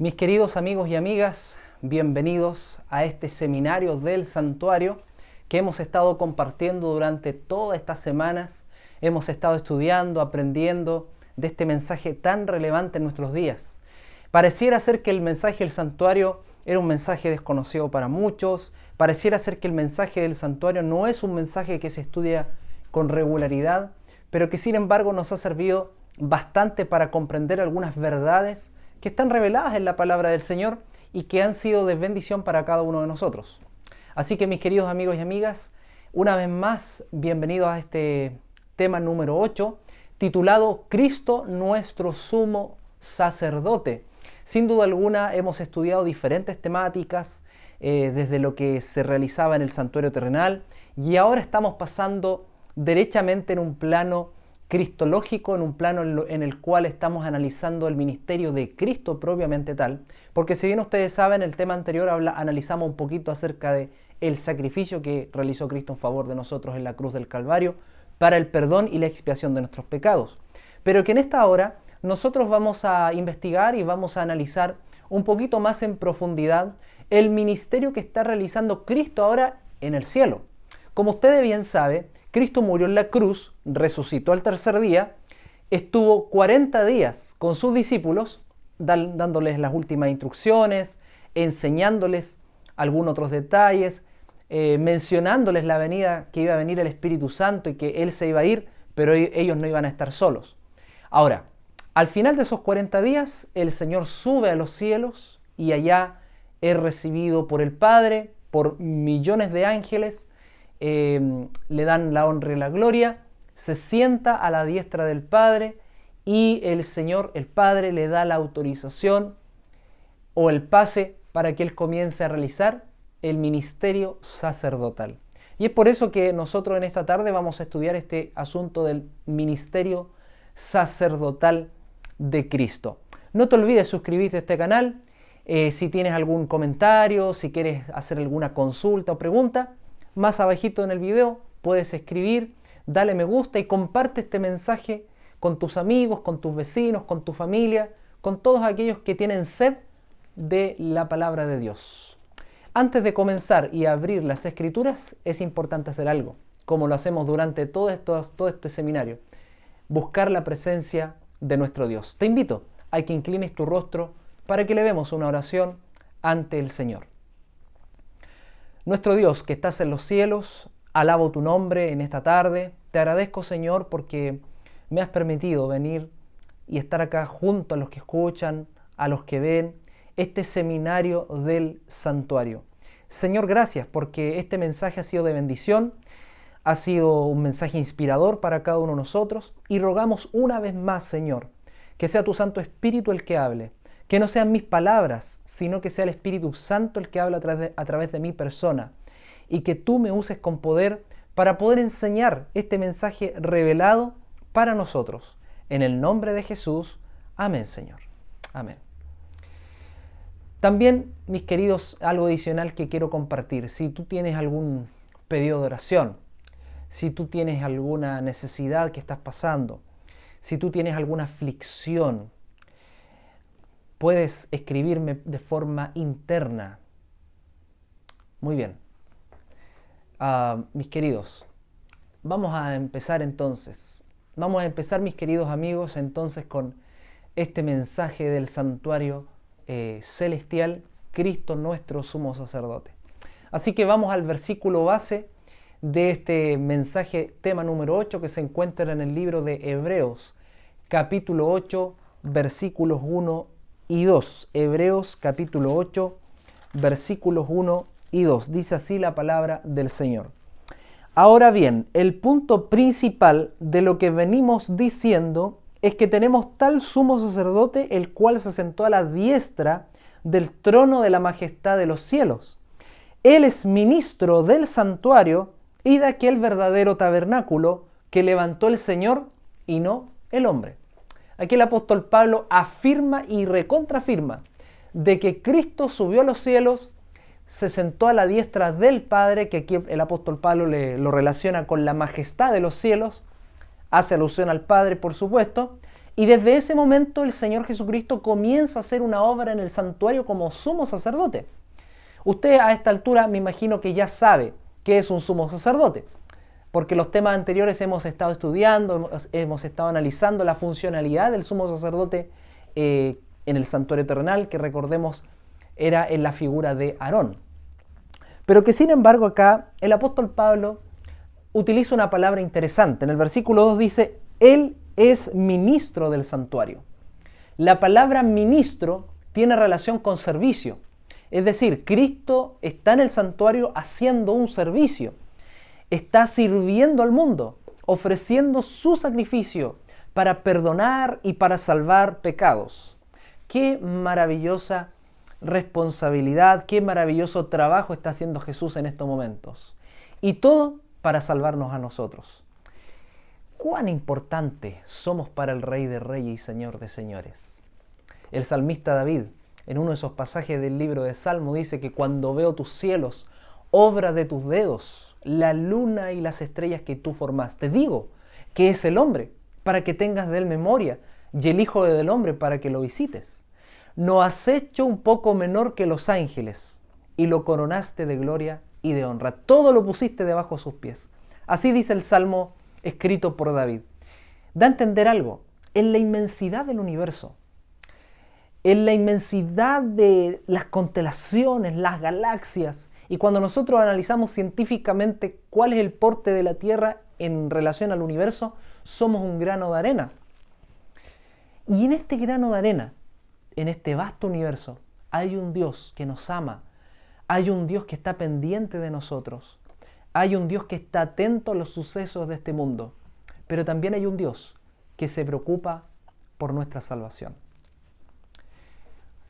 Mis queridos amigos y amigas, bienvenidos a este seminario del santuario que hemos estado compartiendo durante todas estas semanas. Hemos estado estudiando, aprendiendo de este mensaje tan relevante en nuestros días. Pareciera ser que el mensaje del santuario era un mensaje desconocido para muchos. Pareciera ser que el mensaje del santuario no es un mensaje que se estudia con regularidad, pero que sin embargo nos ha servido bastante para comprender algunas verdades que están reveladas en la palabra del Señor y que han sido de bendición para cada uno de nosotros. Así que mis queridos amigos y amigas, una vez más, bienvenidos a este tema número 8, titulado Cristo nuestro sumo sacerdote. Sin duda alguna hemos estudiado diferentes temáticas desde lo que se realizaba en el santuario terrenal y ahora estamos pasando derechamente en un plano cristológico, en un plano en el cual estamos analizando el ministerio de Cristo propiamente tal, porque si bien ustedes saben, el tema anterior analizamos un poquito acerca de el sacrificio que realizó Cristo en favor de nosotros en la cruz del Calvario para el perdón y la expiación de nuestros pecados, pero que en esta hora nosotros vamos a investigar y vamos a analizar un poquito más en profundidad el ministerio que está realizando Cristo ahora en el cielo. Como usted bien sabe, Cristo murió en la cruz, resucitó al tercer día, estuvo 40 días con sus discípulos, dándoles las últimas instrucciones, enseñándoles algunos otros detalles, mencionándoles la venida, que iba a venir el Espíritu Santo y que Él se iba a ir, pero ellos no iban a estar solos. Ahora, al final de esos 40 días, el Señor sube a los cielos y allá es recibido por el Padre, por millones de ángeles, le dan la honra y la gloria, se sienta a la diestra del Padre y el Señor, el Padre, le da la autorización o el pase para que Él comience a realizar el ministerio sacerdotal. Y es por eso que nosotros en esta tarde vamos a estudiar este asunto del ministerio sacerdotal de Cristo. No te olvides suscribirte a este canal. Si tienes algún comentario, si quieres hacer alguna consulta o pregunta, más abajito en el video puedes escribir, dale me gusta y comparte este mensaje con tus amigos, con tus vecinos, con tu familia, con todos aquellos que tienen sed de la palabra de Dios. Antes de comenzar y abrir las escrituras, es importante hacer algo, como lo hacemos durante todo este seminario, buscar la presencia de nuestro Dios. Te invito a que inclines tu rostro para que elevemos una oración ante el Señor. Nuestro Dios que estás en los cielos, alabo tu nombre en esta tarde. Te agradezco, Señor, porque me has permitido venir y estar acá junto a los que escuchan, a los que ven este seminario del santuario. Señor, gracias porque este mensaje ha sido de bendición, ha sido un mensaje inspirador para cada uno de nosotros y rogamos una vez más, Señor, que sea tu Santo Espíritu el que hable. Que no sean mis palabras, sino que sea el Espíritu Santo el que habla a través de mi persona. Y que tú me uses con poder para poder enseñar este mensaje revelado para nosotros. En el nombre de Jesús. Amén, Señor. Amén. También, mis queridos, algo adicional que quiero compartir. Si tú tienes algún pedido de oración, si tú tienes alguna necesidad que estás pasando, si tú tienes alguna aflicción, puedes escribirme de forma interna. Muy bien. Mis queridos, vamos a empezar entonces. Vamos a empezar, mis queridos amigos, entonces con este mensaje del santuario celestial, Cristo nuestro sumo sacerdote. Así que vamos al versículo base de este mensaje, tema número 8, que se encuentra en el libro de Hebreos, capítulo 8, versículos 1 y 2. Hebreos capítulo 8, versículos 1 y 2. Dice así la palabra del Señor. Ahora bien, el punto principal de lo que venimos diciendo es que tenemos tal sumo sacerdote, el cual se sentó a la diestra del trono de la majestad de los cielos. Él es ministro del santuario y de aquel verdadero tabernáculo que levantó el Señor y no el hombre. Aquí el apóstol Pablo afirma y recontrafirma de que Cristo subió a los cielos, se sentó a la diestra del Padre, que aquí el apóstol Pablo lo relaciona con la majestad de los cielos, hace alusión al Padre, por supuesto, Y desde ese momento el Señor Jesucristo comienza a hacer una obra en el santuario como sumo sacerdote. Usted a esta altura me imagino que ya sabe qué es un sumo sacerdote, porque los temas anteriores hemos estado estudiando, hemos estado analizando la funcionalidad del sumo sacerdote en el santuario terrenal, que recordemos era en la figura de Aarón. Pero que sin embargo acá el apóstol Pablo utiliza una palabra interesante. En el versículo 2 dice, Él es ministro del santuario. La palabra ministro tiene relación con servicio. Es decir, Cristo está en el santuario haciendo un servicio. Está sirviendo al mundo, ofreciendo su sacrificio para perdonar y para salvar pecados. Qué maravillosa responsabilidad, qué maravilloso trabajo está haciendo Jesús en estos momentos. Y todo para salvarnos a nosotros. Cuán importante somos para el Rey de Reyes y Señor de Señores. El salmista David, en uno de esos pasajes del libro de Salmo, dice que cuando veo tus cielos, obra de tus dedos, la luna y las estrellas que tú formaste, digo que es el hombre para que tengas de él memoria y el Hijo del Hombre para que lo visites. No has hecho un poco menor que los ángeles y lo coronaste de gloria y de honra. Todo lo pusiste debajo de sus pies. Así dice el Salmo escrito por David. Da a entender algo. En la inmensidad del universo, en la inmensidad de las constelaciones, las galaxias, y cuando nosotros analizamos científicamente cuál es el porte de la Tierra en relación al universo, somos un grano de arena. Y en este grano de arena, en este vasto universo, hay un Dios que nos ama, hay un Dios que está pendiente de nosotros, hay un Dios que está atento a los sucesos de este mundo, pero también hay un Dios que se preocupa por nuestra salvación.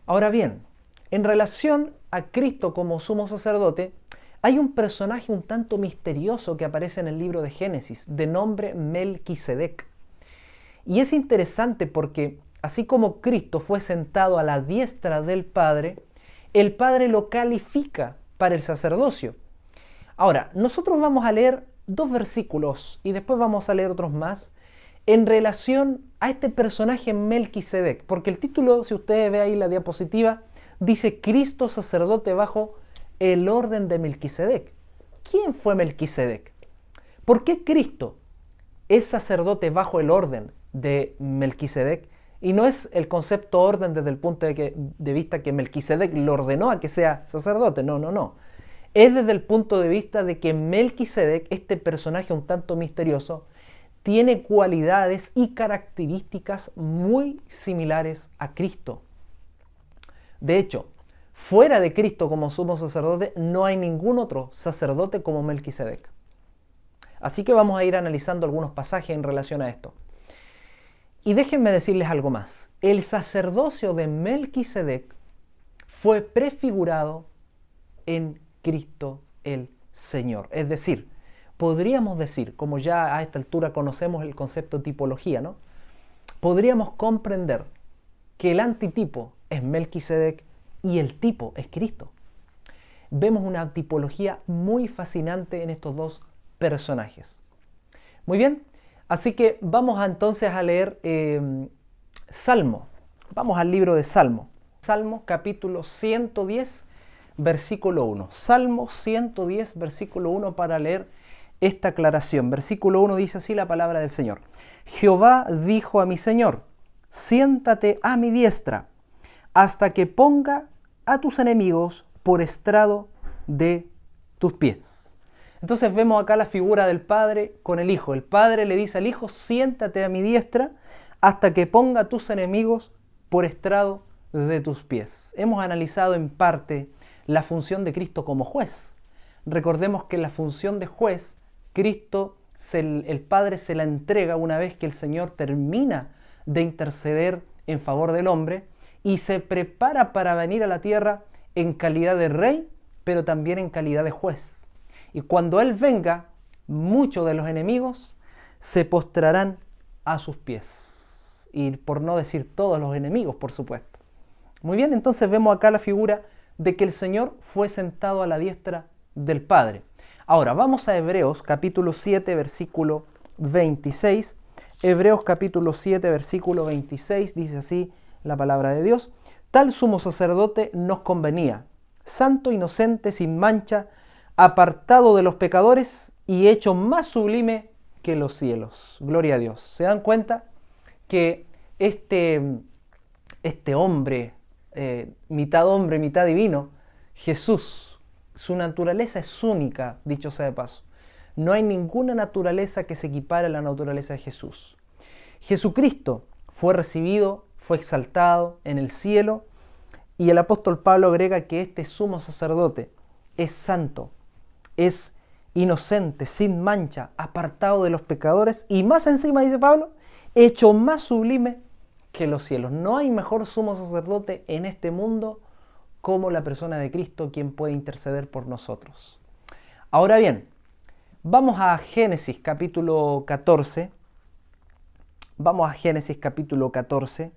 Ahora bien, en relación a Cristo como sumo sacerdote, hay un personaje un tanto misterioso que aparece en el libro de Génesis, de nombre Melquisedec. Y es interesante porque, así como Cristo fue sentado a la diestra del Padre, el Padre lo califica para el sacerdocio. Ahora, nosotros vamos a leer 2 versículos y después vamos a leer otros más en relación a este personaje Melquisedec, porque el título, si ustedes ven ahí la diapositiva, dice Cristo sacerdote bajo el orden de Melquisedec. ¿Quién fue Melquisedec? ¿Por qué Cristo es sacerdote bajo el orden de Melquisedec? Y no es el concepto orden desde el punto de vista que Melquisedec lo ordenó a que sea sacerdote, no. Es desde el punto de vista de que Melquisedec, este personaje un tanto misterioso, tiene cualidades y características muy similares a Cristo. De hecho, fuera de Cristo como sumo sacerdote, no hay ningún otro sacerdote como Melquisedec. Así que vamos a ir analizando algunos pasajes en relación a esto. Y déjenme decirles algo más. El sacerdocio de Melquisedec fue prefigurado en Cristo el Señor. Es decir, podríamos decir, como ya a esta altura conocemos el concepto de tipología, ¿no? Podríamos comprender que el antitipo es Melquisedec y el tipo es Cristo. Vemos una tipología muy fascinante en estos dos personajes. Muy bien, así que vamos entonces a leer Salmo. Vamos al libro de Salmo. Salmo capítulo 110, versículo 1. Salmo 110, versículo 1 para leer esta aclaración. Versículo 1 dice así la palabra del Señor. Jehová dijo a mi Señor, siéntate a mi diestra, hasta que ponga a tus enemigos por estrado de tus pies. Entonces vemos acá la figura del Padre con el Hijo. El Padre le dice al Hijo, siéntate a mi diestra, hasta que ponga a tus enemigos por estrado de tus pies. Hemos analizado en parte la función de Cristo como juez. Recordemos que la función de juez, Cristo, el Padre se la entrega una vez que el Señor termina de interceder en favor del hombre y se prepara para venir a la tierra en calidad de rey, pero también en calidad de juez. Y cuando Él venga, muchos de los enemigos se postrarán a sus pies. Y por no decir todos los enemigos, por supuesto. Muy bien, entonces vemos acá la figura de que el Señor fue sentado a la diestra del Padre. Ahora, vamos a Hebreos capítulo 7, versículo 26. Hebreos capítulo 7, versículo 26, dice así la palabra de Dios: tal sumo sacerdote nos convenía, santo, inocente, sin mancha, apartado de los pecadores y hecho más sublime que los cielos. Gloria a Dios. ¿Se dan cuenta que este hombre, mitad divino, Jesús, su naturaleza es única, dicho sea de paso? No hay ninguna naturaleza que se equipare a la naturaleza de Jesús. Jesucristo fue recibido, fue exaltado en el cielo, y el apóstol Pablo agrega que este sumo sacerdote es santo, es inocente, sin mancha, apartado de los pecadores, y más encima, dice Pablo, hecho más sublime que los cielos. No hay mejor sumo sacerdote en este mundo como la persona de Cristo, quien puede interceder por nosotros. Ahora bien, vamos a Génesis capítulo 14. Vamos a Génesis capítulo 14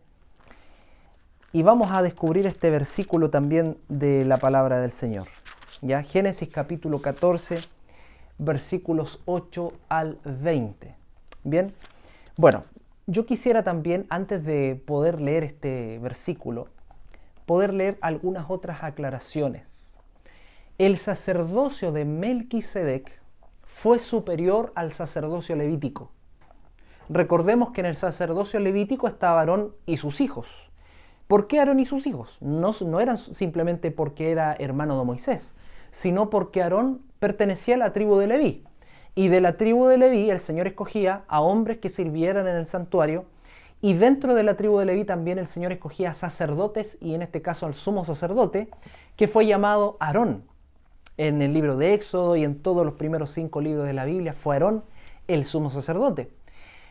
y vamos a descubrir este versículo también de la palabra del Señor. ¿Ya? Génesis capítulo 14, versículos 8 al 20. Bien, bueno, yo quisiera también, antes de poder leer este versículo, poder leer algunas otras aclaraciones. El sacerdocio de Melquisedec fue superior al sacerdocio levítico. Recordemos que en el sacerdocio levítico estaba Aarón y sus hijos. ¿Por qué Aarón y sus hijos? No eran simplemente porque era hermano de Moisés, sino porque Aarón pertenecía a la tribu de Leví. Y de la tribu de Leví el Señor escogía a hombres que sirvieran en el santuario, y dentro de la tribu de Leví también el Señor escogía a sacerdotes, y en este caso al sumo sacerdote, que fue llamado Aarón. En el libro de Éxodo y en todos los primeros 5 libros de la Biblia fue Aarón el sumo sacerdote.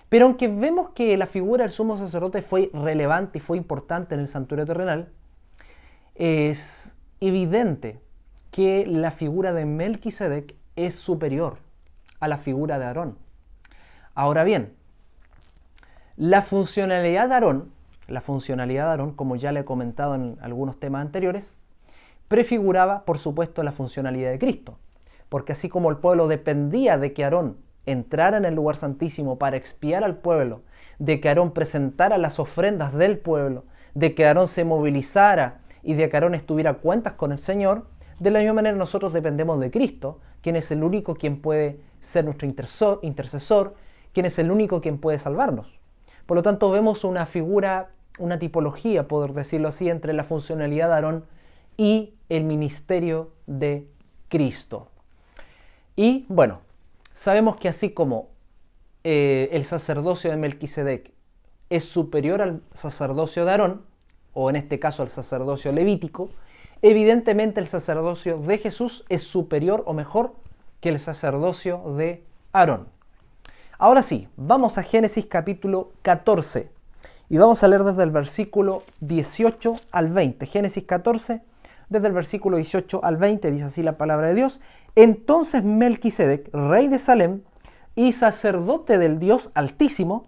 Pero aunque vemos que la figura del sumo sacerdote fue relevante y fue importante en el santuario terrenal, es evidente que la figura de Melquisedec es superior a la figura de Aarón. Ahora bien, la funcionalidad de Aarón, como ya le he comentado en algunos temas anteriores, prefiguraba, por supuesto, la funcionalidad de Cristo. Porque así como el pueblo dependía de que Aarón entrara en el lugar santísimo para expiar al pueblo, de que Aarón presentara las ofrendas del pueblo, de que Aarón se movilizara y de que Aarón estuviera a cuentas con el Señor, de la misma manera nosotros dependemos de Cristo, quien es el único quien puede ser nuestro intercesor, quien es el único quien puede salvarnos. Por lo tanto, vemos una figura, una tipología, por decirlo así, entre la funcionalidad de Aarón y el ministerio de Cristo. Y bueno, sabemos que así como el sacerdocio de Melquisedec es superior al sacerdocio de Aarón, o en este caso al sacerdocio levítico, evidentemente el sacerdocio de Jesús es superior o mejor que el sacerdocio de Aarón. Ahora sí, vamos a Génesis capítulo 14 y vamos a leer desde el versículo 18 al 20. Génesis 14, desde el versículo 18 al 20, dice así la palabra de Dios. Entonces Melquisedec, rey de Salem y sacerdote del Dios Altísimo,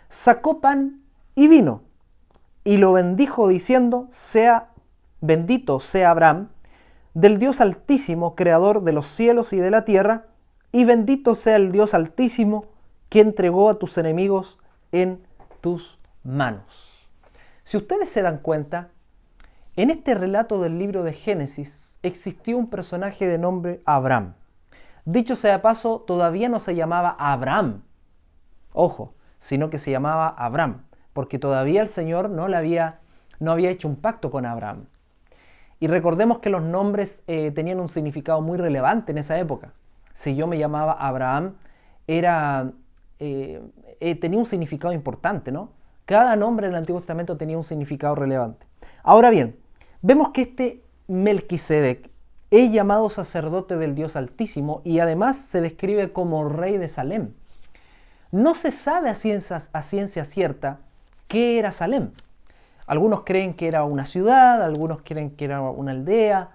sacó pan y vino y lo bendijo diciendo: bendito sea Abraham del Dios Altísimo, creador de los cielos y de la tierra, y bendito sea el Dios Altísimo que entregó a tus enemigos en tus manos. Si ustedes se dan cuenta, en este relato del libro de Génesis existió un personaje de nombre Abraham. Dicho sea de paso, todavía no se llamaba Abraham, ojo, sino que se llamaba Abram, porque todavía el Señor no había hecho un pacto con Abraham. Y recordemos que los nombres tenían un significado muy relevante en esa época. Si yo me llamaba Abraham, tenía un significado importante, ¿no? Cada nombre en el Antiguo Testamento tenía un significado relevante. Ahora bien, vemos que este Melquisedec es llamado sacerdote del Dios Altísimo y además se describe como rey de Salem. No se sabe a ciencia cierta qué era Salem. Algunos creen que era una ciudad, algunos creen que era una aldea,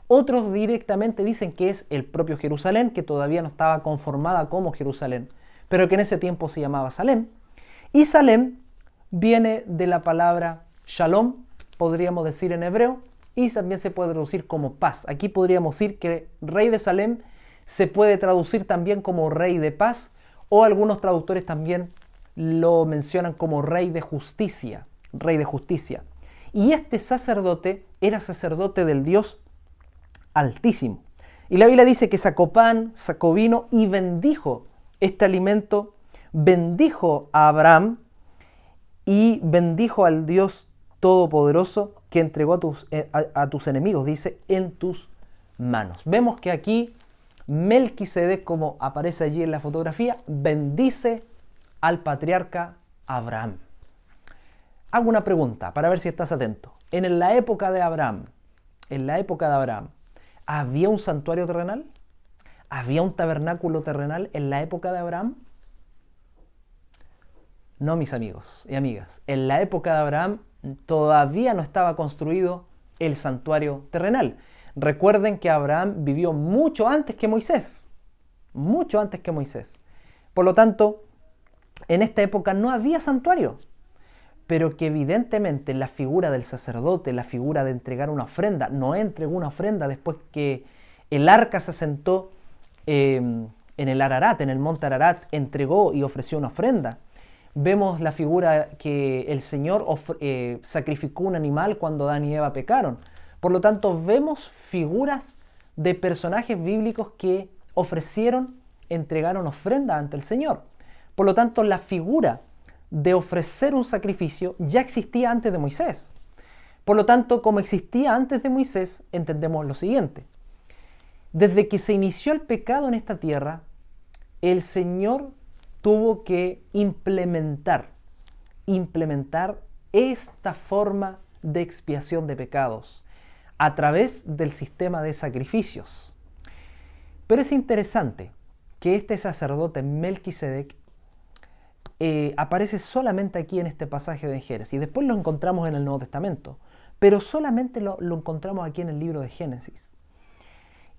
otros directamente dicen que es el propio Jerusalén, que todavía no estaba conformada como Jerusalén, pero que en ese tiempo se llamaba Salem. Y Salem viene de la palabra Shalom, podríamos decir en hebreo, y también se puede traducir como paz. Aquí podríamos decir que rey de Salem se puede traducir también como rey de paz, o algunos traductores también lo mencionan como rey de justicia, rey de justicia. Y este sacerdote era sacerdote del Dios Altísimo. Y la Biblia dice que sacó pan, sacó vino y bendijo este alimento, bendijo a Abraham y bendijo al Dios Todopoderoso que entregó a tus enemigos, dice, en tus manos. Vemos que aquí Melquisedec, como aparece allí en la fotografía, bendice al patriarca Abraham. Hago una pregunta para ver si estás atento. En la época de Abraham, ¿había un santuario terrenal? ¿Había un tabernáculo terrenal en la época de Abraham? No, mis amigos y amigas. En la época de Abraham todavía no estaba construido el santuario terrenal. Recuerden que Abraham vivió mucho antes que Moisés. Mucho antes que Moisés. Por lo tanto, en esta época no había santuario. Pero que evidentemente la figura del sacerdote, la figura de entregar una ofrenda, Noé entregó una ofrenda después que el arca se asentó en el Ararat, en el monte Ararat, entregó y ofreció una ofrenda. Vemos la figura que el Señor sacrificó un animal cuando Adán y Eva pecaron. Por lo tanto, vemos figuras de personajes bíblicos que entregaron ofrenda ante el Señor. Por lo tanto, la figura de ofrecer un sacrificio ya existía antes de Moisés. Por lo tanto, como existía antes de Moisés, entendemos lo siguiente. Desde que se inició el pecado en esta tierra, el Señor tuvo que implementar esta forma de expiación de pecados a través del sistema de sacrificios. Pero es interesante que este sacerdote Melquisedec aparece solamente aquí en este pasaje de Génesis. Después lo encontramos en el Nuevo Testamento, pero solamente lo encontramos aquí en el libro de Génesis.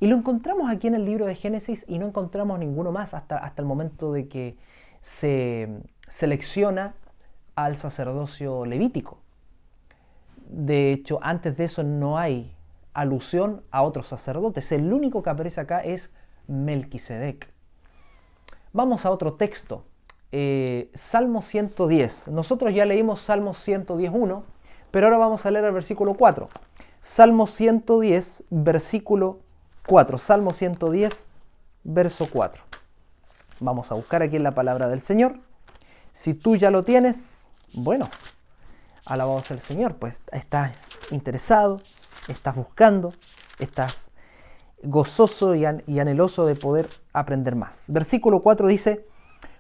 Y lo encontramos aquí en el libro de Génesis y no encontramos ninguno más hasta el momento de que se selecciona al sacerdocio levítico. De hecho, antes de eso no hay alusión a otros sacerdotes. El único que aparece acá es Melquisedec. Vamos a otro texto. Salmo 110. Nosotros ya leímos Salmo 110.1, pero ahora vamos a leer el versículo 4. Salmo 110, versículo 4. Salmo 110, verso 4. Vamos a buscar aquí en la palabra del Señor. Si tú ya lo tienes, bueno, alabado sea el Señor, pues estás interesado, estás buscando, estás gozoso y anheloso de poder aprender más. Versículo 4 dice: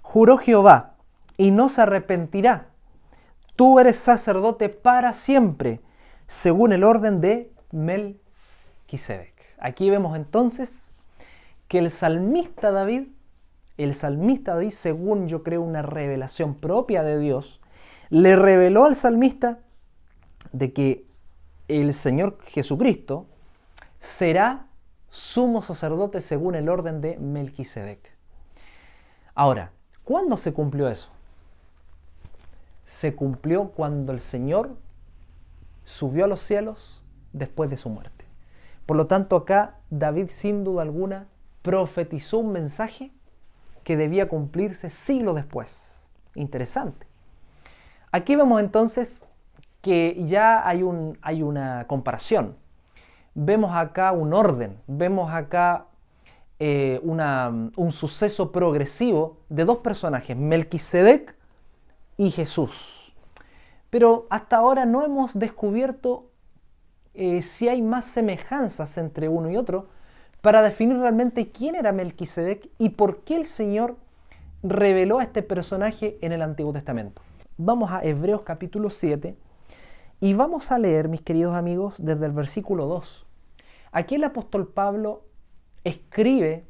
juró Jehová y no se arrepentirá. Tú eres sacerdote para siempre, según el orden de Melquisedec. Aquí vemos entonces que el salmista David, según yo creo una revelación propia de Dios, le reveló al salmista de que el Señor Jesucristo será sumo sacerdote según el orden de Melquisedec. Ahora, ¿cuándo se cumplió eso? Se cumplió cuando el Señor subió a los cielos después de su muerte. Por lo tanto, acá David, sin duda alguna, profetizó un mensaje que debía cumplirse siglos después. Interesante. Aquí vemos entonces que ya hay una comparación. Vemos acá un orden, vemos acá un suceso progresivo de dos personajes, Melquisedec y Jesús. Pero hasta ahora no hemos descubierto si hay más semejanzas entre uno y otro para definir realmente quién era Melquisedec y por qué el Señor reveló a este personaje en el Antiguo Testamento. Vamos a Hebreos capítulo 7 y vamos a leer, mis queridos amigos, desde el versículo 2. Aquí el apóstol Pablo escribe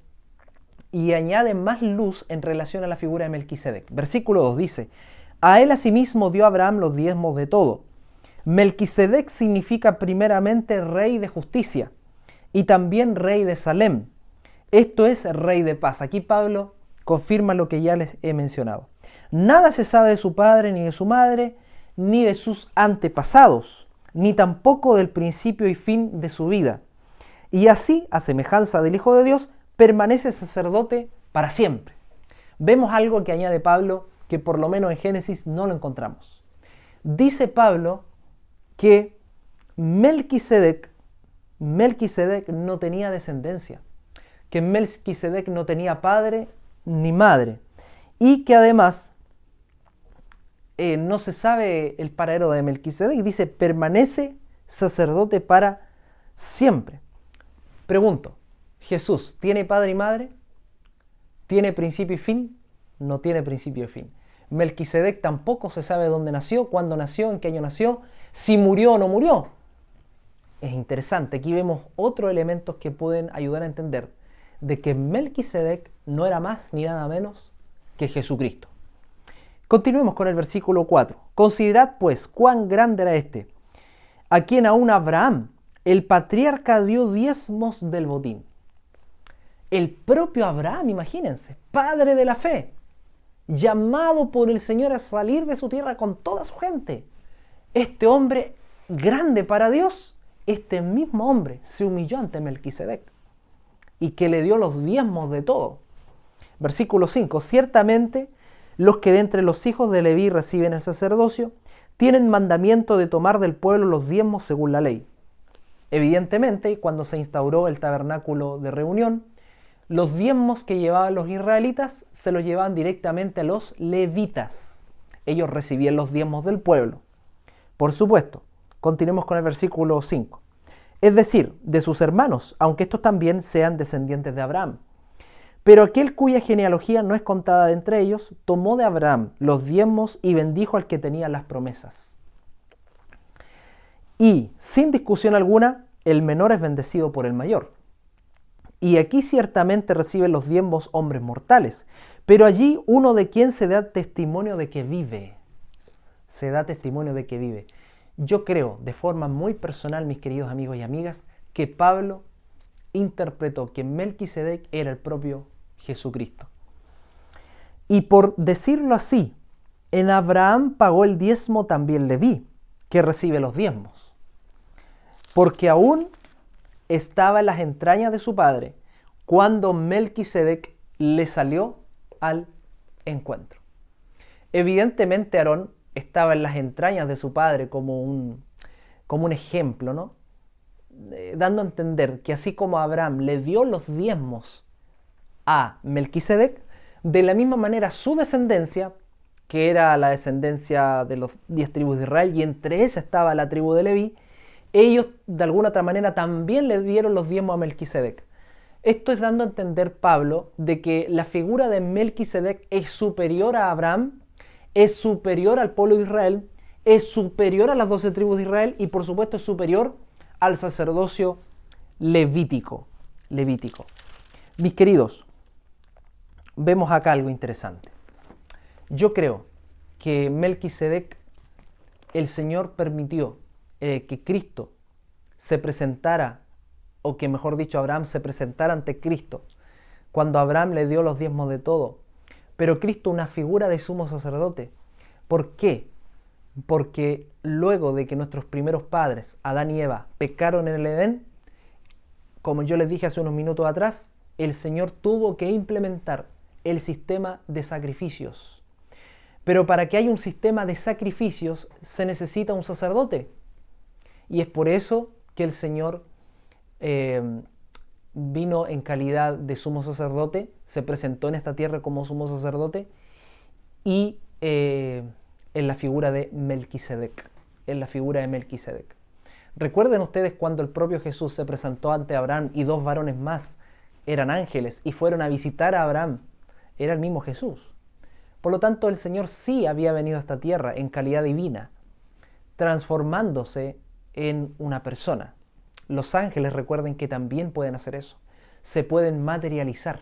y añade más luz en relación a la figura de Melquisedec. Versículo 2 dice: a él asimismo dio Abraham los diezmos de todo. Melquisedec significa primeramente rey de justicia y también rey de Salem. Esto es rey de paz. Aquí Pablo confirma lo que ya les he mencionado. Nada se sabe de su padre, ni de su madre, ni de sus antepasados, ni tampoco del principio y fin de su vida. Y así, a semejanza del Hijo de Dios, permanece sacerdote para siempre. Vemos algo que añade Pablo que por lo menos en Génesis no lo encontramos. Dice Pablo que Melquisedec no tenía descendencia, que Melquisedec no tenía padre ni madre, y que además no se sabe el paradero de Melquisedec. Dice, permanece sacerdote para siempre. Pregunto, ¿Jesús tiene padre y madre? ¿Tiene principio y fin? No tiene principio y fin. Melquisedec tampoco se sabe dónde nació, cuándo nació, en qué año nació, si murió o no murió. Es interesante, aquí vemos otros elementos que pueden ayudar a entender de que Melquisedec no era más ni nada menos que Jesucristo. Continuemos con el versículo 4. Considerad pues cuán grande era este, a quien aún Abraham, el patriarca, dio diezmos del botín. El propio Abraham, imagínense, padre de la fe, llamado por el Señor a salir de su tierra con toda su gente. Este hombre grande para Dios, este mismo hombre se humilló ante Melquisedec y que le dio los diezmos de todo. Versículo 5. Ciertamente los que de entre los hijos de Leví reciben el sacerdocio tienen mandamiento de tomar del pueblo los diezmos según la ley. Evidentemente, cuando se instauró el tabernáculo de reunión, los diezmos que llevaban los israelitas se los llevaban directamente a los levitas. Ellos recibían los diezmos del pueblo. Por supuesto, continuemos con el versículo 5. Es decir, de sus hermanos, aunque estos también sean descendientes de Abraham. Pero aquel cuya genealogía no es contada de entre ellos, tomó de Abraham los diezmos y bendijo al que tenía las promesas. Y, sin discusión alguna, el menor es bendecido por el mayor. Y aquí ciertamente reciben los diezmos hombres mortales, pero allí uno de quien se da testimonio de que vive. Se da testimonio de que vive. Yo creo, de forma muy personal, mis queridos amigos y amigas, que Pablo interpretó que Melquisedec era el propio Jesucristo. Y por decirlo así, en Abraham pagó el diezmo también Leví, que recibe los diezmos, porque aún estaba en las entrañas de su padre cuando Melquisedec le salió al encuentro. Evidentemente Aarón estaba en las entrañas de su padre como un ejemplo, ¿no? Dando a entender que así como Abraham le dio los diezmos a Melquisedec, de la misma manera su descendencia, que era la descendencia de los 10 tribus de Israel, y entre esas estaba la tribu de Leví, ellos de alguna otra manera también le dieron los diezmos a Melquisedec. Esto es dando a entender Pablo de que la figura de Melquisedec es superior a Abraham, es superior al pueblo de Israel, es superior a las 12 tribus de Israel y por supuesto es superior al sacerdocio levítico. Mis queridos, vemos acá algo interesante. Yo creo que Melquisedec, el Señor permitió que Cristo se presentara, o que mejor dicho Abraham se presentara ante Cristo, cuando Abraham le dio los diezmos de todo. Pero Cristo, una figura de sumo sacerdote. ¿Por qué? Porque luego de que nuestros primeros padres, Adán y Eva, pecaron en el Edén, como yo les dije hace unos minutos atrás, el Señor tuvo que implementar el sistema de sacrificios. Pero para que haya un sistema de sacrificios se necesita un sacerdote. Y es por eso que el Señor vino en calidad de sumo sacerdote, se presentó en esta tierra como sumo sacerdote y en la figura de Melquisedec. Recuerden ustedes cuando el propio Jesús se presentó ante Abraham y 2 varones más eran ángeles y fueron a visitar a Abraham. Era el mismo Jesús. Por lo tanto, el Señor sí había venido a esta tierra en calidad divina, transformándose en una persona. Los ángeles, recuerden que también pueden hacer eso. Se pueden materializar.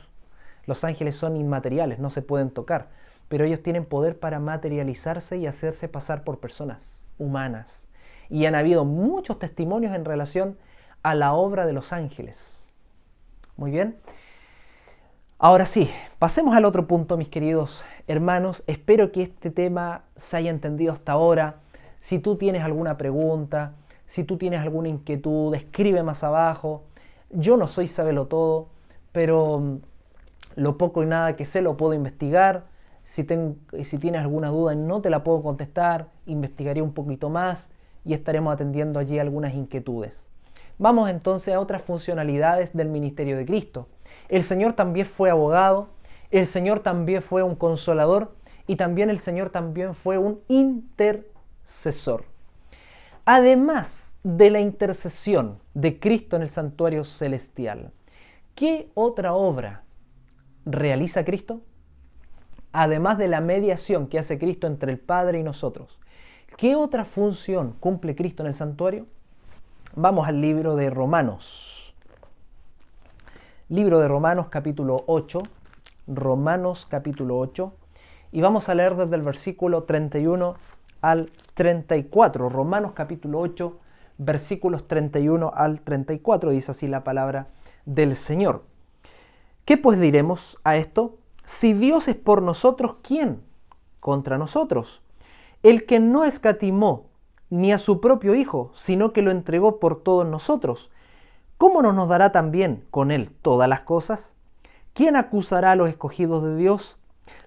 Los ángeles son inmateriales, no se pueden tocar, pero ellos tienen poder para materializarse y hacerse pasar por personas humanas. Y han habido muchos testimonios en relación a la obra de los ángeles. Muy bien. Ahora sí, pasemos al otro punto, mis queridos hermanos. Espero que este tema se haya entendido hasta ahora. Si tú tienes alguna pregunta, si tú tienes alguna inquietud, escribe más abajo. Yo no soy sabelotodo, pero lo poco y nada que sé lo puedo investigar. Si tienes alguna duda y no te la puedo contestar, investigaré un poquito más y estaremos atendiendo allí algunas inquietudes. Vamos entonces a otras funcionalidades del ministerio de Cristo. El Señor también fue abogado, el Señor también fue un consolador y también el Señor también fue un intercesor. Además de la intercesión de Cristo en el santuario celestial, ¿qué otra obra realiza Cristo? Además de la mediación que hace Cristo entre el Padre y nosotros, ¿qué otra función cumple Cristo en el santuario? Vamos al libro de Romanos. Libro de Romanos capítulo 8. Romanos capítulo 8. Y vamos a leer desde el versículo 31 al 34. Romanos capítulo 8, versículos 31 al 34. Dice así la palabra del Señor. ¿Qué pues diremos a esto? Si Dios es por nosotros, ¿quién contra nosotros? El que no escatimó ni a su propio Hijo, sino que lo entregó por todos nosotros, ¿cómo no nos dará también con Él todas las cosas? ¿Quién acusará a los escogidos de Dios?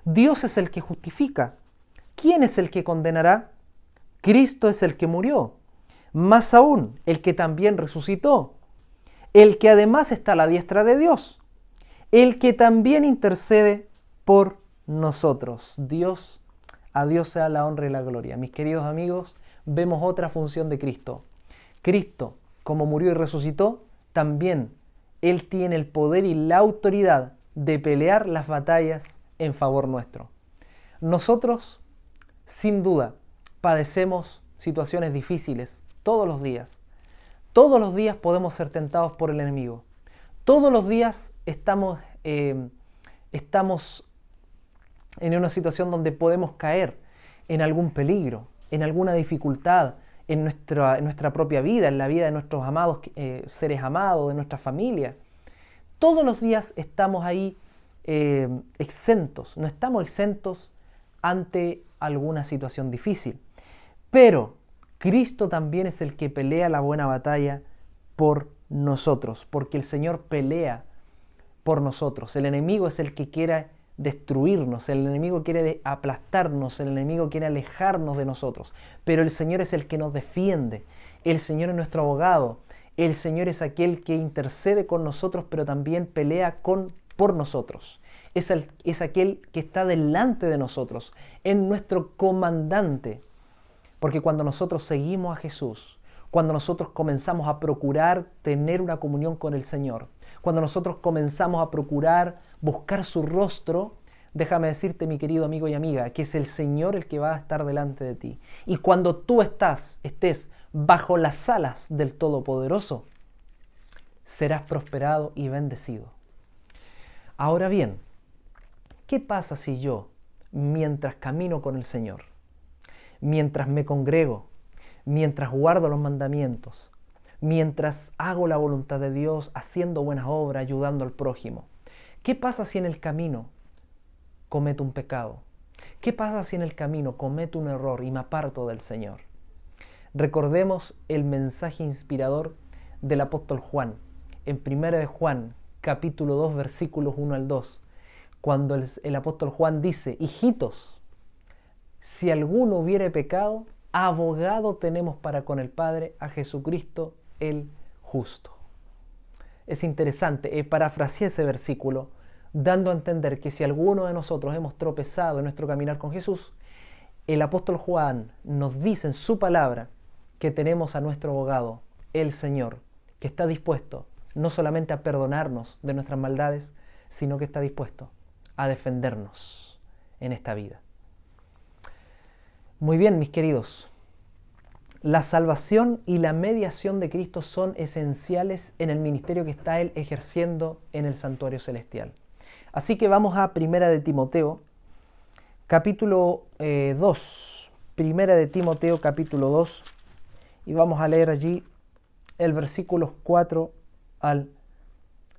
Dios es el que justifica. ¿Quién es el que condenará? Cristo es el que murió, más aún el que también resucitó, el que además está a la diestra de Dios, el que también intercede por nosotros. A Dios sea la honra y la gloria. Mis queridos amigos, vemos otra función de Cristo. Cristo, como murió y resucitó, también Él tiene el poder y la autoridad de pelear las batallas en favor nuestro. Nosotros, sin duda, padecemos situaciones difíciles todos los días. Todos los días podemos ser tentados por el enemigo. Todos los días estamos en una situación donde podemos caer en algún peligro, en alguna dificultad, en nuestra propia vida, en la vida de nuestros amados, seres amados, de nuestra familia. Todos los días estamos ahí exentos, no estamos exentos ante alguna situación difícil. Pero Cristo también es el que pelea la buena batalla por nosotros, porque el Señor pelea por nosotros. El enemigo es el que quiere destruirnos, el enemigo quiere aplastarnos, el enemigo quiere alejarnos de nosotros, pero el Señor es el que nos defiende, el Señor es nuestro abogado, el Señor es aquel que intercede con nosotros, pero también pelea por nosotros, es aquel que está delante de nosotros, es nuestro comandante, porque cuando nosotros seguimos a Jesús, cuando nosotros comenzamos a procurar tener una comunión con el Señor, cuando nosotros comenzamos a procurar buscar su rostro, déjame decirte, mi querido amigo y amiga, que es el Señor el que va a estar delante de ti. Y cuando tú estés bajo las alas del Todopoderoso, serás prosperado y bendecido. Ahora bien, ¿qué pasa si yo, mientras camino con el Señor, mientras me congrego, mientras guardo los mandamientos, mientras hago la voluntad de Dios, haciendo buenas obras, ayudando al prójimo? ¿Qué pasa si en el camino cometo un pecado? ¿Qué pasa si en el camino cometo un error y me aparto del Señor? Recordemos el mensaje inspirador del apóstol Juan, en 1 de Juan, capítulo 2, versículos 1 al 2, cuando el apóstol Juan dice: hijitos, si alguno hubiere pecado, abogado tenemos para con el Padre, a Jesucristo el justo. Es interesante, parafraseé ese versículo, dando a entender que si alguno de nosotros hemos tropezado en nuestro caminar con Jesús, el apóstol Juan nos dice en su palabra que tenemos a nuestro abogado, el Señor, que está dispuesto no solamente a perdonarnos de nuestras maldades, sino que está dispuesto a defendernos en esta vida. Muy bien, mis queridos. La salvación y la mediación de Cristo son esenciales en el ministerio que está Él ejerciendo en el santuario celestial. Así que vamos a 1 de Timoteo, capítulo 2. 1 de Timoteo, capítulo 2. Y vamos a leer allí el versículos 4 al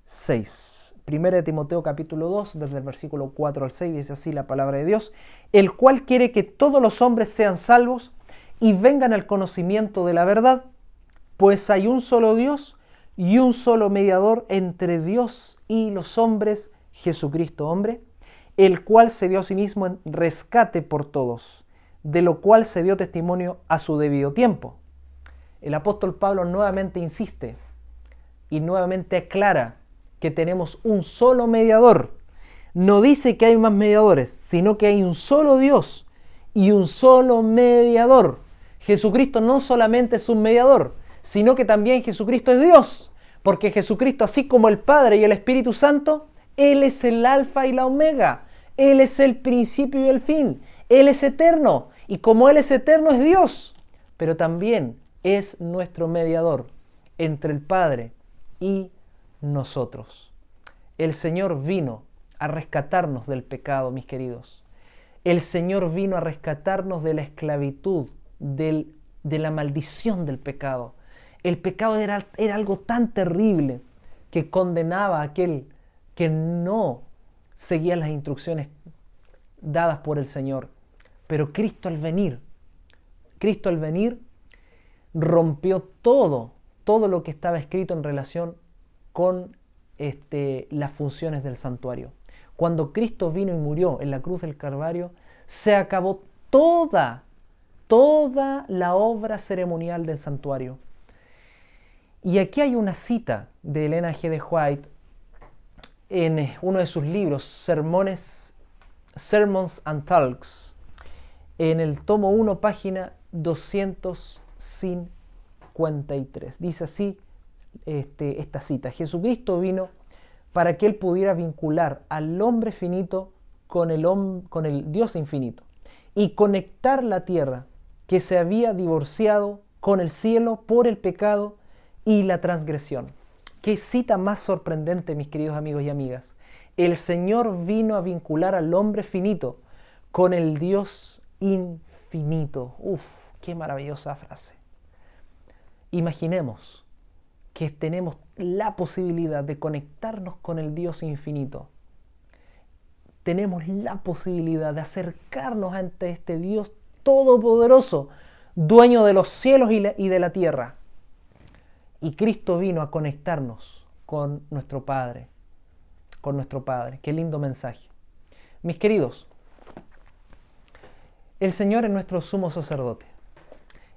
6. 1 de Timoteo, capítulo 2, desde el versículo 4 al 6, dice así la palabra de Dios: el cual quiere que todos los hombres sean salvos y vengan al conocimiento de la verdad, pues hay un solo Dios y un solo mediador entre Dios y los hombres, Jesucristo hombre, el cual se dio a sí mismo en rescate por todos, de lo cual se dio testimonio a su debido tiempo. El apóstol Pablo nuevamente insiste y nuevamente aclara que tenemos un solo mediador. No dice que hay más mediadores, sino que hay un solo Dios y un solo mediador. Jesucristo no solamente es un mediador, sino que también Jesucristo es Dios, porque Jesucristo, así como el Padre y el Espíritu Santo, Él es el alfa y la omega, Él es el principio y el fin, Él es eterno, y como Él es eterno es Dios, pero también es nuestro mediador entre el Padre y nosotros. El Señor vino a rescatarnos del pecado, mis queridos. El Señor vino a rescatarnos de la esclavitud, de la maldición del pecado. El pecado era algo tan terrible que condenaba a aquel que no seguía las instrucciones dadas por el Señor. Pero Cristo al venir rompió todo lo que estaba escrito en relación con las funciones del santuario. Cuando Cristo vino y murió en la cruz del Calvario, se acabó toda la obra ceremonial del santuario. Y aquí hay una cita de Elena G. de White en uno de sus libros, Sermons and Talks, en el tomo 1, página 253. Dice así esta cita: Jesucristo vino para que Él pudiera vincular al hombre finito con el Dios infinito y conectar la tierra que se había divorciado con el cielo por el pecado y la transgresión. Qué cita más sorprendente, mis queridos amigos y amigas. El Señor vino a vincular al hombre finito con el Dios infinito. Uf, qué maravillosa frase. Imaginemos que tenemos la posibilidad de conectarnos con el Dios infinito. Tenemos la posibilidad de acercarnos ante este Dios todopoderoso, dueño de los cielos y de la tierra. Y Cristo vino a conectarnos con nuestro Padre. Qué lindo mensaje. Mis queridos, el Señor es nuestro sumo sacerdote.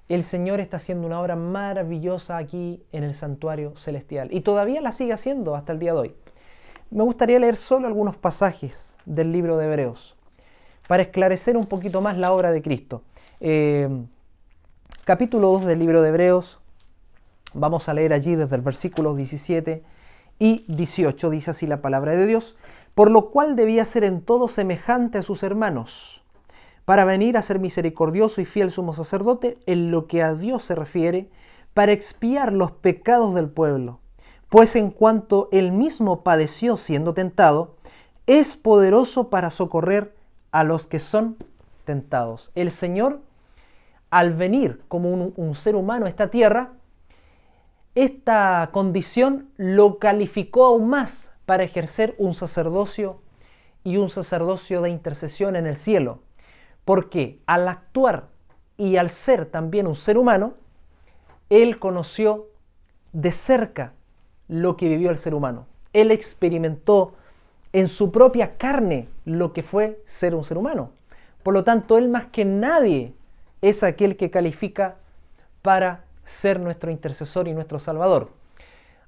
El Señor está haciendo una obra maravillosa aquí en el santuario celestial y todavía la sigue haciendo hasta el día de hoy. Me gustaría leer solo algunos pasajes del libro de Hebreos para esclarecer un poquito más la obra de Cristo. Capítulo 2 del libro de Hebreos, vamos a leer allí desde el versículo 17 y 18, dice así la palabra de Dios: por lo cual debía ser en todo semejante a sus hermanos, para venir a ser misericordioso y fiel sumo sacerdote en lo que a Dios se refiere, para expiar los pecados del pueblo. Pues en cuanto él mismo padeció siendo tentado, es poderoso para socorrer a los que son tentados. El Señor, al venir como un ser humano a esta tierra, esta condición lo calificó aún más para ejercer un sacerdocio y un sacerdocio de intercesión en el cielo. Porque al actuar y al ser también un ser humano, Él conoció de cerca lo que vivió el ser humano. Él experimentó en su propia carne lo que fue ser un ser humano. Por lo tanto, Él más que nadie es aquel que califica para ser nuestro intercesor y nuestro salvador.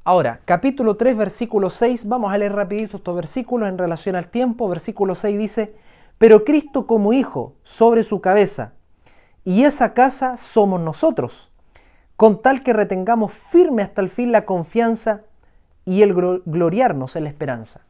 Ahora, capítulo 3, versículo 6, vamos a leer rapidito estos versículos en relación al tiempo. Versículo 6 dice: pero Cristo como hijo sobre su cabeza, y esa casa somos nosotros, con tal que retengamos firme hasta el fin la confianza y el gloriarnos en la esperanza.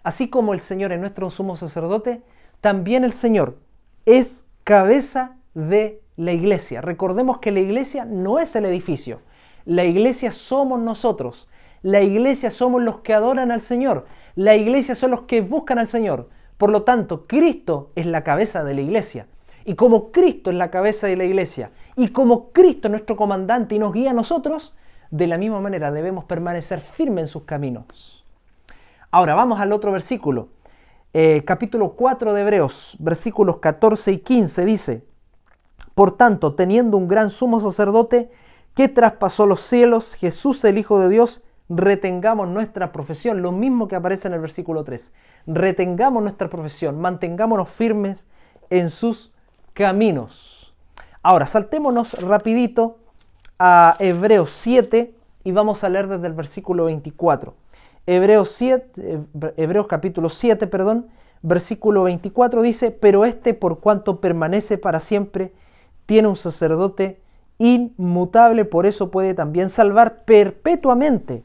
Así como el Señor es nuestro sumo sacerdote, también el Señor es cabeza de la iglesia. Recordemos que la iglesia no es el edificio, la iglesia somos nosotros, la iglesia somos los que adoran al Señor, la iglesia son los que buscan al Señor. Por lo tanto, Cristo es la cabeza de la iglesia. Y como Cristo es la cabeza de la iglesia, y como Cristo es nuestro comandante y nos guía a nosotros, de la misma manera debemos permanecer firmes en sus caminos. Ahora vamos al otro versículo. Capítulo 4 de Hebreos, versículos 14 y 15 dice: por tanto, teniendo un gran sumo sacerdote que traspasó los cielos, Jesús el Hijo de Dios, retengamos nuestra profesión, lo mismo que aparece en el versículo 3. Retengamos nuestra profesión, mantengámonos firmes en sus caminos. Ahora, saltémonos rapidito a Hebreos 7 y vamos a leer desde el versículo 24. Hebreos capítulo 7, versículo 24 dice: pero por cuanto permanece para siempre, tiene un sacerdote inmutable, por eso puede también salvar perpetuamente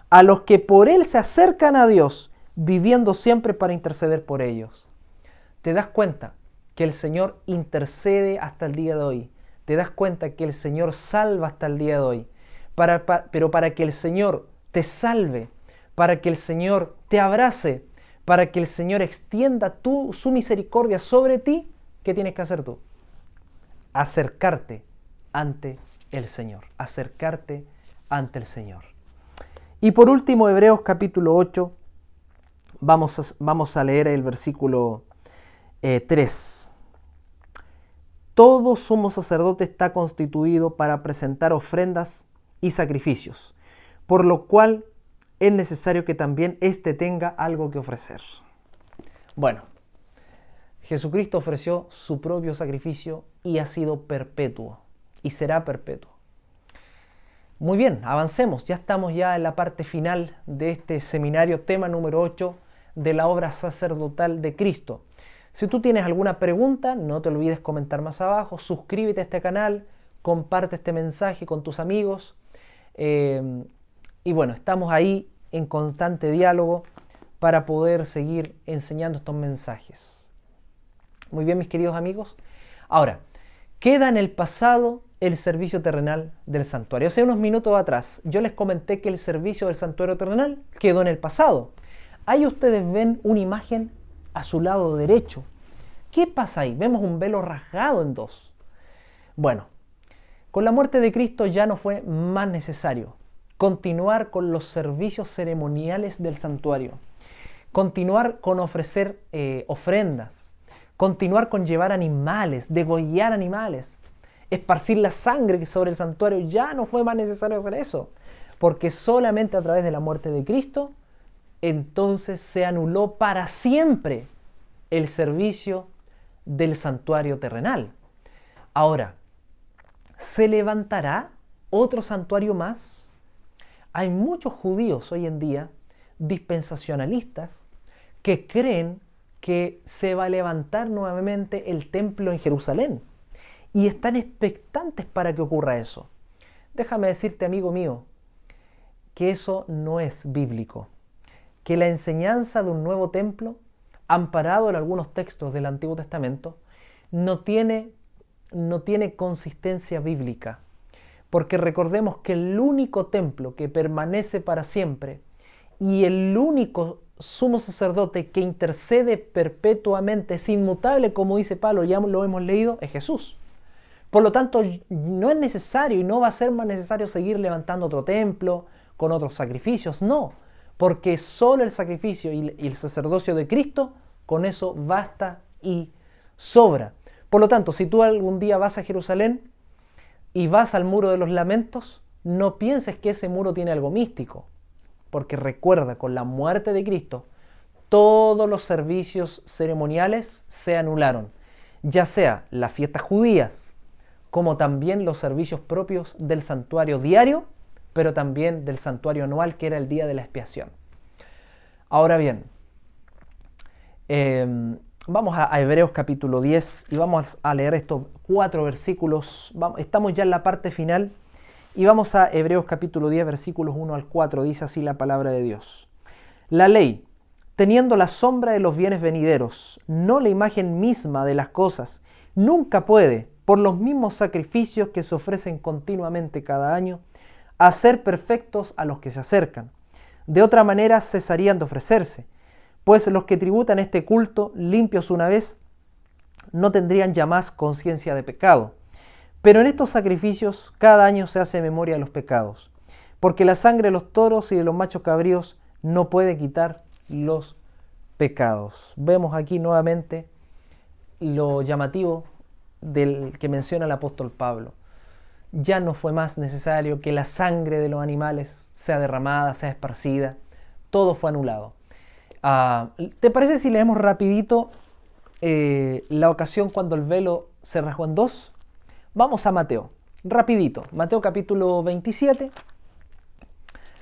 a los que por él se acercan a Dios, viviendo siempre para interceder por ellos. ¿Te das cuenta que el Señor intercede hasta el día de hoy? ¿Te das cuenta que el Señor salva hasta el día de hoy? Pero para que el Señor te salve, para que el Señor te abrace, para que el Señor extienda su misericordia sobre ti, ¿qué tienes que hacer tú? Acercarte ante el Señor. Acercarte ante el Señor. Y por último, Hebreos capítulo 8, vamos a leer el versículo 3. Todo sumo sacerdote está constituido para presentar ofrendas y sacrificios, por lo cual es necesario que también éste tenga algo que ofrecer. Bueno, Jesucristo ofreció su propio sacrificio y ha sido perpetuo y será perpetuo. Muy bien, avancemos. Ya estamos en la parte final de este seminario, tema número 8 de la obra sacerdotal de Cristo. Si tú tienes alguna pregunta, no te olvides comentar más abajo, suscríbete a este canal, comparte este mensaje con tus amigos. Y bueno, estamos ahí en constante diálogo para poder seguir enseñando estos mensajes. Muy bien, mis queridos amigos. Ahora, queda en el pasado el servicio terrenal del santuario. Hace unos minutos atrás yo les comenté que el servicio del santuario terrenal quedó en el pasado. Ahí ustedes ven una imagen a su lado derecho. ¿Qué pasa ahí? Vemos un velo rasgado en dos. Bueno, con la muerte de Cristo ya no fue más necesario continuar con los servicios ceremoniales del santuario, continuar con ofrecer ofrendas, continuar con llevar animales, degollar animales, esparcir la sangre sobre el santuario. Ya no fue más necesario hacer eso, porque solamente a través de la muerte de Cristo entonces se anuló para siempre el servicio del santuario terrenal. Ahora, ¿se levantará otro santuario más? Hay muchos judíos hoy en día, dispensacionalistas, que creen que se va a levantar nuevamente el templo en Jerusalén y están expectantes para que ocurra eso. Déjame decirte, amigo mío, que eso no es bíblico, que la enseñanza de un nuevo templo, amparado en algunos textos del Antiguo Testamento, no tiene consistencia bíblica. Porque recordemos que el único templo que permanece para siempre y el único sumo sacerdote que intercede perpetuamente, es inmutable, como dice Pablo, ya lo hemos leído, es Jesús. Por lo tanto, no es necesario y no va a ser más necesario seguir levantando otro templo con otros sacrificios, no. Porque solo el sacrificio y el sacerdocio de Cristo, con eso basta y sobra. Por lo tanto, si tú algún día vas a Jerusalén y vas al muro de los lamentos, no pienses que ese muro tiene algo místico, porque recuerda, con la muerte de Cristo, todos los servicios ceremoniales se anularon, ya sea las fiestas judías, como también los servicios propios del santuario diario, pero también del santuario anual, que era el día de la expiación. Ahora bien, vamos a Hebreos capítulo 10 y vamos a leer estos 4 versículos. Estamos ya en la parte final y vamos a Hebreos capítulo 10, versículos 1 al 4. Dice así la palabra de Dios. La ley, teniendo la sombra de los bienes venideros, no la imagen misma de las cosas, nunca puede, por los mismos sacrificios que se ofrecen continuamente cada año, hacer perfectos a los que se acercan. De otra manera cesarían de ofrecerse, pues los que tributan este culto, limpios una vez, no tendrían ya más conciencia de pecado. Pero en estos sacrificios cada año se hace memoria de los pecados, porque la sangre de los toros y de los machos cabríos no puede quitar los pecados. Vemos aquí nuevamente lo llamativo del que menciona el apóstol Pablo. Ya no fue más necesario que la sangre de los animales sea derramada, sea esparcida. Todo fue anulado. ¿Te parece si leemos rapidito la ocasión cuando el velo se rasgó en dos? Vamos a Mateo, rapidito. Mateo capítulo 27,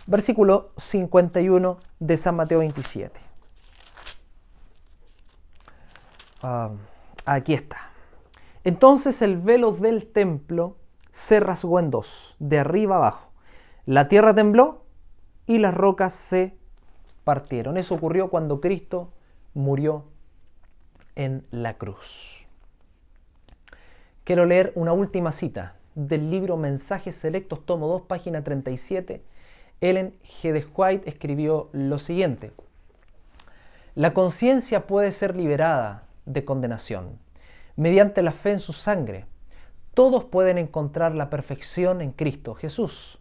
versículo 51 de San Mateo 27. Aquí está. Entonces el velo del templo se rasgó en dos, de arriba abajo. La tierra tembló y las rocas se partieron. Eso ocurrió cuando Cristo murió en la cruz. Quiero leer una última cita del libro Mensajes Selectos, tomo 2, página 37. Ellen G. White escribió lo siguiente: la conciencia puede ser liberada de condenación mediante la fe en su sangre. Todos pueden encontrar la perfección en Cristo Jesús.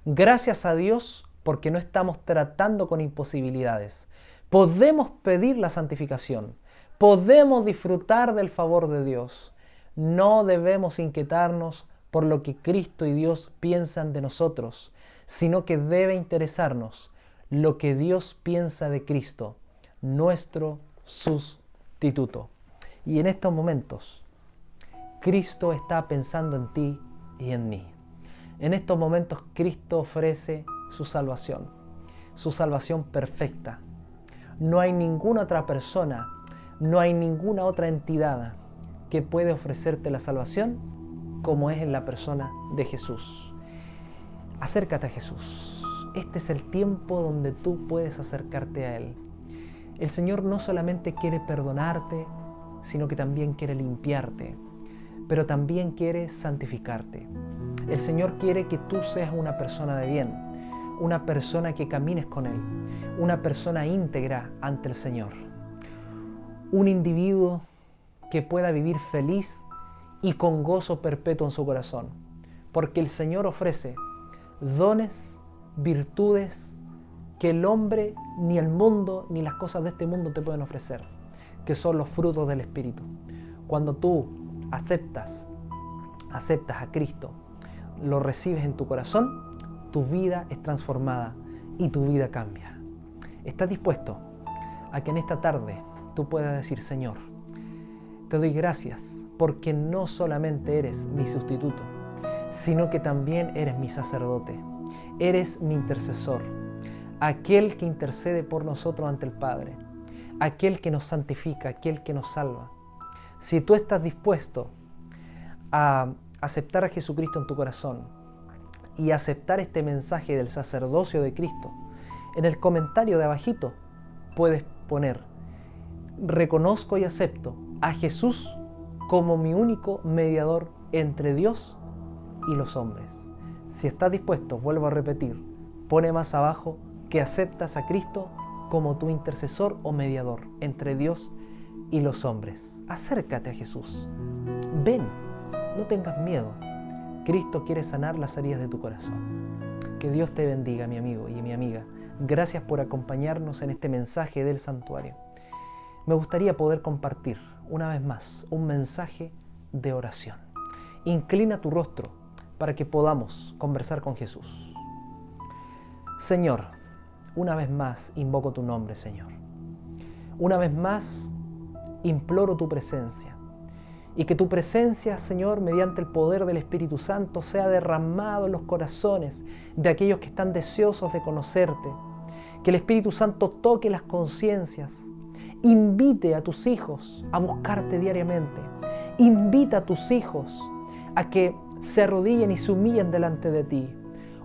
Gracias a Dios porque no estamos tratando con imposibilidades. Podemos pedir la santificación. Podemos disfrutar del favor de Dios. No debemos inquietarnos por lo que Cristo y Dios piensan de nosotros, sino que debe interesarnos lo que Dios piensa de Cristo, nuestro sustituto. Y en estos momentos, Cristo está pensando en ti y en mí. En estos momentos, Cristo ofrece su salvación perfecta. No hay ninguna otra persona, no hay ninguna otra entidad que puede ofrecerte la salvación como es en la persona de Jesús. Acércate a Jesús. Este es el tiempo donde tú puedes acercarte a Él. El Señor no solamente quiere perdonarte, sino que también quiere limpiarte, pero también quiere santificarte. El Señor quiere que tú seas una persona de bien, una persona que camines con Él, una persona íntegra ante el Señor, un individuo que pueda vivir feliz y con gozo perpetuo en su corazón, porque el Señor ofrece dones, virtudes que el hombre, ni el mundo, ni las cosas de este mundo te pueden ofrecer, que son los frutos del Espíritu. Cuando tú aceptas a Cristo, lo recibes en tu corazón, tu vida es transformada y tu vida cambia. ¿Estás dispuesto a que en esta tarde tú puedas decir: Señor, te doy gracias porque no solamente eres mi sustituto, sino que también eres mi sacerdote, eres mi intercesor, aquel que intercede por nosotros ante el Padre, aquel que nos santifica, aquel que nos salva? Si tú estás dispuesto a aceptar a Jesucristo en tu corazón y aceptar este mensaje del sacerdocio de Cristo, en el comentario de abajito puedes poner: reconozco y acepto a Jesús como mi único mediador entre Dios y los hombres. Si estás dispuesto, vuelvo a repetir, pone más abajo que aceptas a Cristo como tu intercesor o mediador entre Dios y los hombres. Acércate a Jesús. Ven, no tengas miedo. Cristo quiere sanar las heridas de tu corazón. Que Dios te bendiga, mi amigo y mi amiga. Gracias por acompañarnos en este mensaje del santuario. Me gustaría poder compartir una vez más un mensaje de oración. Inclina tu rostro para que podamos conversar con Jesús. Señor, una vez más invoco tu nombre, Señor. Una vez más imploro tu presencia. Y que tu presencia, Señor, mediante el poder del Espíritu Santo, sea derramado en los corazones de aquellos que están deseosos de conocerte. Que el Espíritu Santo toque las conciencias. Invite a tus hijos a buscarte diariamente. Invita a tus hijos a que se arrodillen y se humillen delante de ti.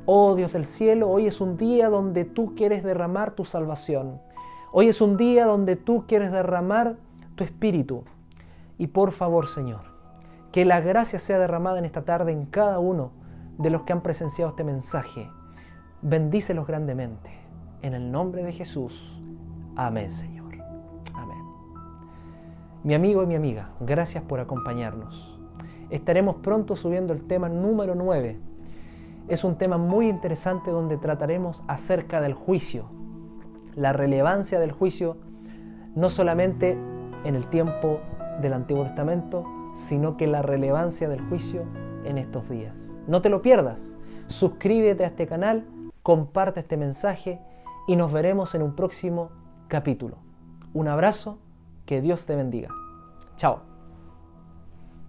Oh Dios del cielo, hoy es un día donde tú quieres derramar tu salvación. Hoy es un día donde tú quieres derramar tu Espíritu. Y por favor, Señor, que la gracia sea derramada en esta tarde en cada uno de los que han presenciado este mensaje. Bendícelos grandemente. En el nombre de Jesús. Amén, Señor. Amén. Mi amigo y mi amiga, gracias por acompañarnos. Estaremos pronto subiendo el tema número 9. Es un tema muy interesante donde trataremos acerca del juicio. La relevancia del juicio, no solamente en el tiempo del Antiguo Testamento, sino que la relevancia del juicio en estos días. No te lo pierdas. Suscríbete a este canal, comparte este mensaje y nos veremos en un próximo capítulo. Un abrazo, que Dios te bendiga. Chao.